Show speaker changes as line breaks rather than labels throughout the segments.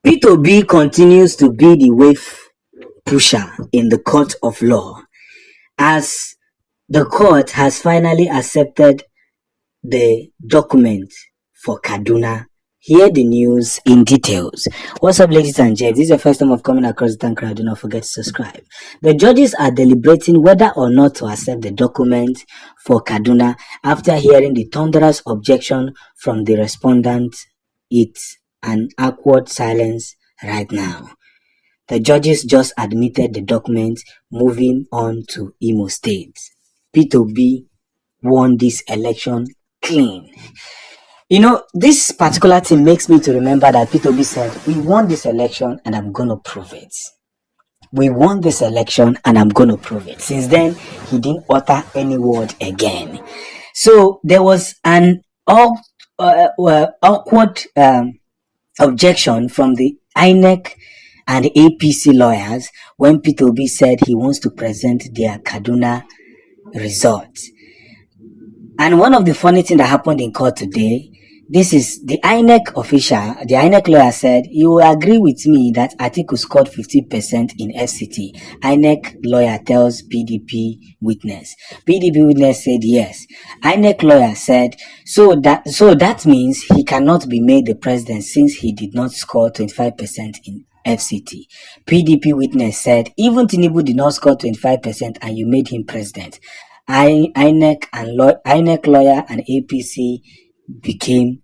P2B continues to be the wave pusher in the court of law as the court has finally accepted the document for Kaduna. Hear the news in details. What's up, ladies and gents? This is your first time of coming across the Tankra. Do not forget to subscribe. The judges are deliberating whether or not to accept the document for Kaduna after hearing the thunderous objection from the respondent. It's an awkward silence right now. The judges just admitted the document. Moving on to Imo State. P2B won this election clean. You know, this particular thing makes me to remember that P2B said, we won this election and I'm going to prove it. We won this election and I'm going to prove it. Since then, he didn't utter any word again. So there was an awkward objection from the Inec and APC lawyers when P2B said he wants to present their Kaduna results. And one of the funny things that happened in court today, this is the Inec official, the Inec lawyer said, you will agree with me that Atiku scored 50% in FCT. Inec lawyer tells PDP witness. PDP witness said yes. Inec lawyer said, so that means he cannot be made the president since he did not score 25% in FCT. PDP witness said, even Tinubu did not score 25% and you made him president. Inec lawyer and APC became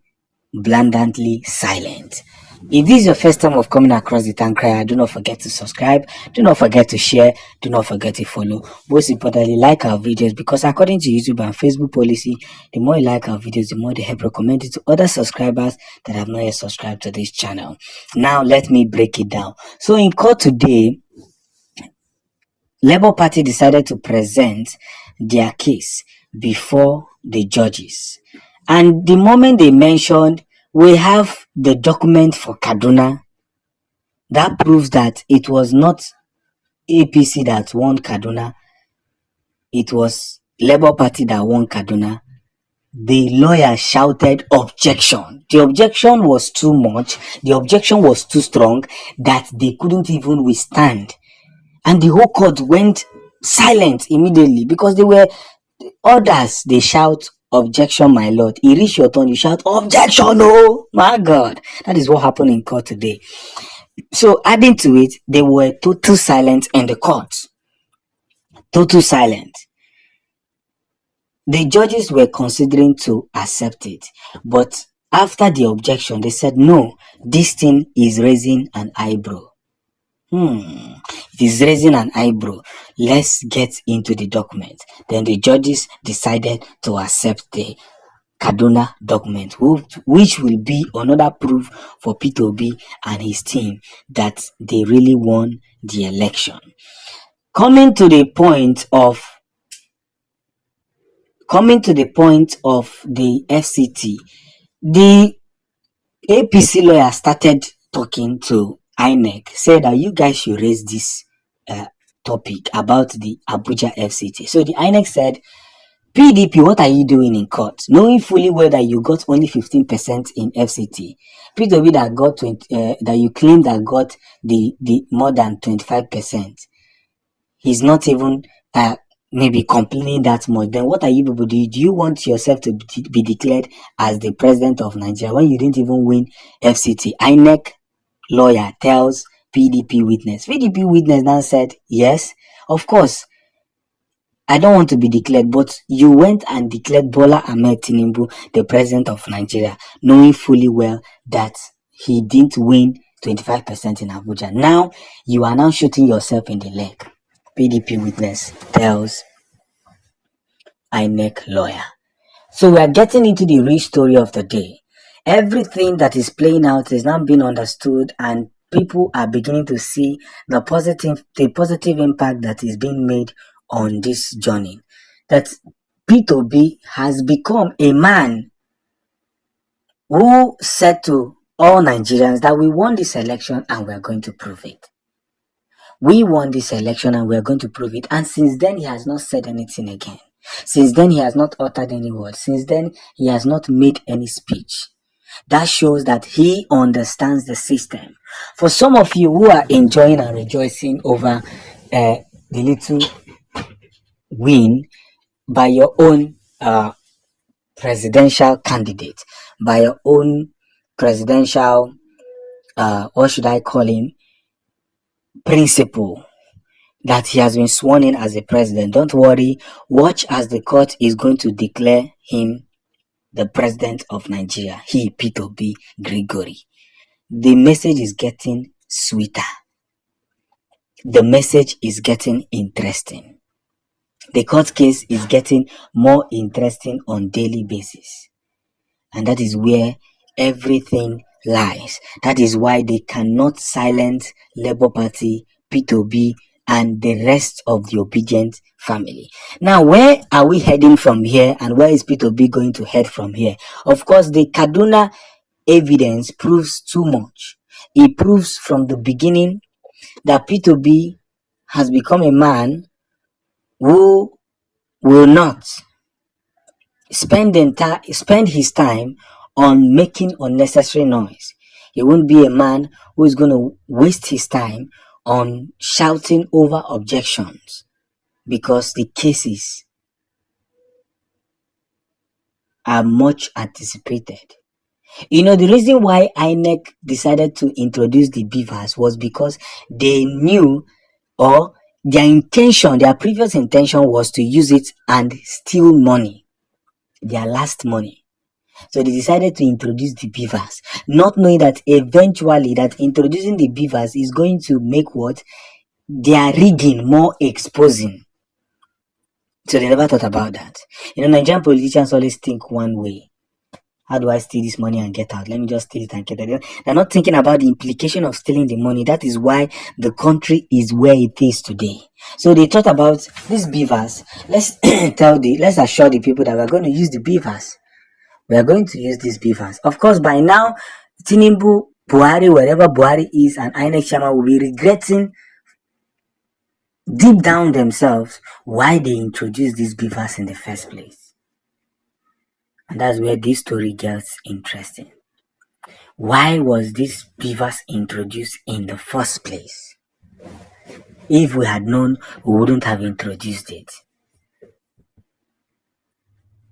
blandantly silent. If this is your first time of coming across the Tankra, do not forget to subscribe, do not forget to share, do not forget to follow. Most importantly, like our videos, because according to YouTube and Facebook policy, the more you like our videos, the more they help recommend it to other subscribers that have not yet subscribed to this channel. Now let me break it down. So in court today, Labour Party decided to present their case before the judges. And the moment they mentioned, we have the document for Kaduna, that proves that it was not APC that won Kaduna. It was Labour Party that won Kaduna. The lawyer shouted objection. The objection was too much. The objection was too strong that they couldn't even withstand. And the whole court went silent immediately because they were others. They shout, objection, my lord. You reach your turn, you shout, objection, oh my God. That is what happened in court today. So adding to it, they were total silent in the court. Total silent. The judges were considering to accept it. But after the objection, they said, no, this thing is raising an eyebrow. It is raising an eyebrow. Let's get into the document. Then the judges decided to accept the Kaduna document, which will be another proof for P2B and his team that they really won the election. Coming to the point of the FCT, the APC lawyer started talking to Inec, said that you guys should raise this topic about the Abuja FCT. So the Inec said, PDP, what are you doing in court? Knowing fully well that you got only 15% in FCT. P2B that got that you claim that got the more than 25%. He's not even maybe complaining that much. Then what are you people doing? Do you want yourself to be declared as the president of Nigeria when you didn't even win FCT? Inec lawyer tells PDP witness. PDP witness now said, yes, of course, I don't want to be declared, but you went and declared Bola Ahmed Tinubu the president of Nigeria, knowing fully well that he didn't win 25% in Abuja. Now, you are now shooting yourself in the leg. PDP witness tells Inec lawyer. So we are getting into the real story of the day. Everything that is playing out is now being understood, and people are beginning to see the positive impact that is being made on this journey. That P2B has become a man who said to all Nigerians that we won this election and we are going to prove it. We won this election and we are going to prove it. And since then, he has not said anything again. Since then, he has not uttered any word. Since then, he has not made any speech. That shows that he understands the system. For some of you who are enjoying and rejoicing over the little win by your own presidential candidate, by your own presidential, what should I call him, principal, that he has been sworn in as a president. Don't worry, watch as the court is going to declare him the president of Nigeria. He, Peter B. Gregory. The message is getting sweeter. The message is getting interesting. The court case is getting more interesting on daily basis. And that is where everything lies. That is why they cannot silence Labour Party, P2B, and the rest of the obedient family. Now, where are we heading from here, and where is P2B going to head from here? Of course, the Kaduna evidence proves too much. It proves from the beginning that P2B has become a man who will not spend his time on making unnecessary noise. He won't be a man who is going to waste his time on shouting over objections, because the cases are much anticipated. You know, the reason why Inec decided to introduce the beavers was because they knew, or their previous intention was to use it and steal money, their last money. So they decided to introduce the beavers, not knowing that eventually that introducing the beavers is going to make what? Their rigging more exposing. So they never thought about that. You know, Nigerian politicians always think one way. How do I steal this money and get out? Let me just steal it and get out. They're not thinking about the implication of stealing the money. That is why the country is where it is today. So they thought about these beavers. Let's assure the people that we're going to use the beavers. We are going to use these beavers. Of course, by now, Tinubu, Buhari, wherever Buhari is, and Inec chairman will be regretting deep down themselves why they introduced these beavers in the first place. And that's where this story gets interesting. Why was this beavers introduced in the first place? If we had known, we wouldn't have introduced it.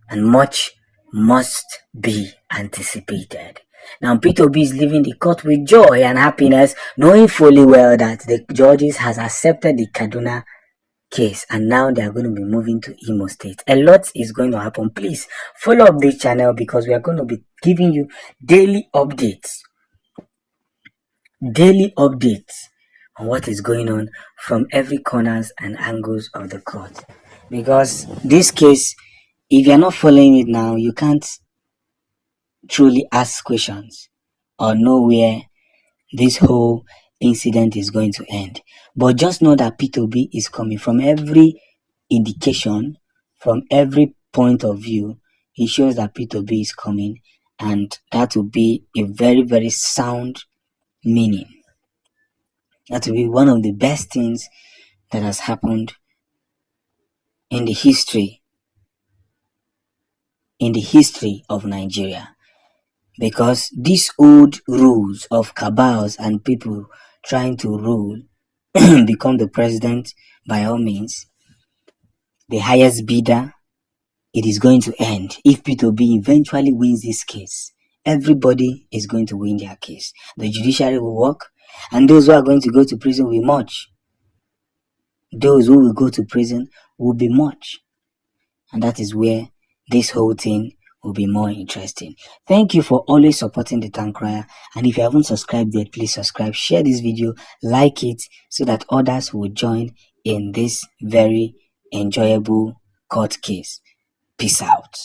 And much must be anticipated. Now, P2B is leaving the court with joy and happiness, knowing fully well that the judges has accepted the Kaduna case, and now they are going to be moving to Imo State. A lot is going to happen. Please follow up this channel, because we are going to be giving you daily updates on what is going on from every corners and angles of the court. Because this case, if you're not following it now, you can't truly ask questions or know where this whole incident is going to end. But just know that P2B is coming. From every indication, from every point of view, it shows that P2B is coming, and that will be a very, very sound meaning. That will be one of the best things that has happened in the history of Nigeria. Because these old rules of cabals and people trying to rule, become the president by all means, the highest bidder, it is going to end. If P2B eventually wins this case, everybody is going to win their case. The judiciary will work, and those who are going to go to prison will be much. Those who will go to prison will be much. And that is where this whole thing will be more interesting. Thank you for always supporting the Town Crier, and if you haven't subscribed yet, please subscribe, share this video, like it, so that others will join in this very enjoyable court case. Peace out.